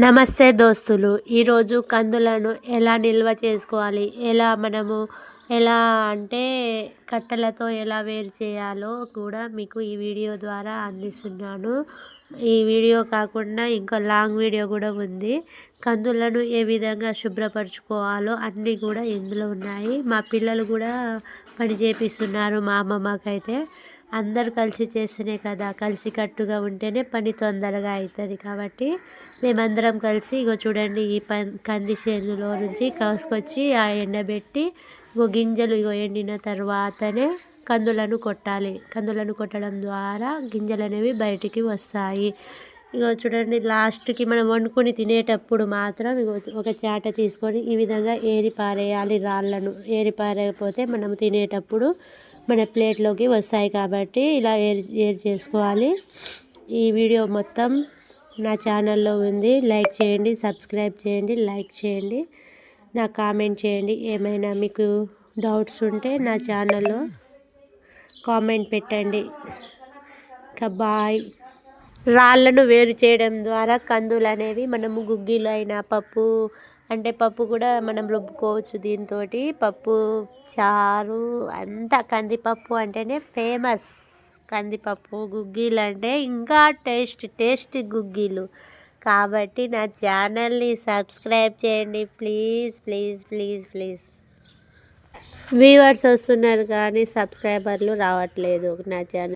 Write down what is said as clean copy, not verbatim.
నమస్తే దోస్తులు. ఈరోజు కందులను ఎలా నిల్వ చేసుకోవాలి, ఎలా అంటే కట్టెలతో ఎలా వేరు చేయాలో కూడా మీకు ఈ వీడియో ద్వారా అందిస్తున్నాను. ఈ వీడియో కాకుండా ఇంకా లాంగ్ వీడియో కూడా ఉంది. కందులను ఏ విధంగా శుభ్రపరచుకోవాలో అన్నీ కూడా ఇందులో ఉన్నాయి. మా పిల్లలు కూడా పని చేపిస్తున్నారు మా అమ్మమ్మకైతే. అందరు కలిసి చేస్తేనే కదా, కలిసికట్టుగా ఉంటేనే పని తొందరగా అవుతుంది. కాబట్టి మేమందరం కలిసి ఇగో చూడండి, ఈ కంది చేనులో నుంచి కాసుకొచ్చి ఆ ఎండబెట్టి గింజలు ఎండిన తర్వాతనే కందులను కొట్టాలి. కందులను కొట్టడం ద్వారా గింజలు అనేవి బయటికి వస్తాయి. చూడండి, లాస్ట్కి మనం వండుకొని తినేటప్పుడు మాత్రం ఒక చాట తీసుకొని ఈ విధంగా ఏరి పారేయాలి. రాళ్ళను ఏరి పారేయకపోతే మనం తినేటప్పుడు మన ప్లేట్లోకి వస్తాయి. కాబట్టి ఇలా ఏరి చేసుకోవాలి. ఈ వీడియో మొత్తం నా ఛానల్లో ఉంది. లైక్ చేయండి, సబ్స్క్రైబ్ చేయండి, లైక్ చేయండి, నా కామెంట్ చేయండి. ఏమైనా మీకు డౌట్స్ ఉంటే నా ఛానల్లో కామెంట్ పెట్టండి. బాయ్. రాళ్ళను వేరు చేయడం ద్వారా కందులు అనేవి మనము గుగ్గిలు అయినా పప్పు కూడా మనం రుబ్బుకోవచ్చు. దీంతో పప్పు చారు అంతా కందిపప్పు అంటేనే ఫేమస్. కందిపప్పు గుగ్గిలు అంటే ఇంకా టేస్ట్ గుగ్గిలు. కాబట్టి నా ఛానల్ని సబ్స్క్రైబ్ చేయండి please please please please. Viewers వస్తున్నారు కానీ సబ్స్క్రైబర్లు రావట్లేదు నా ఛానల్.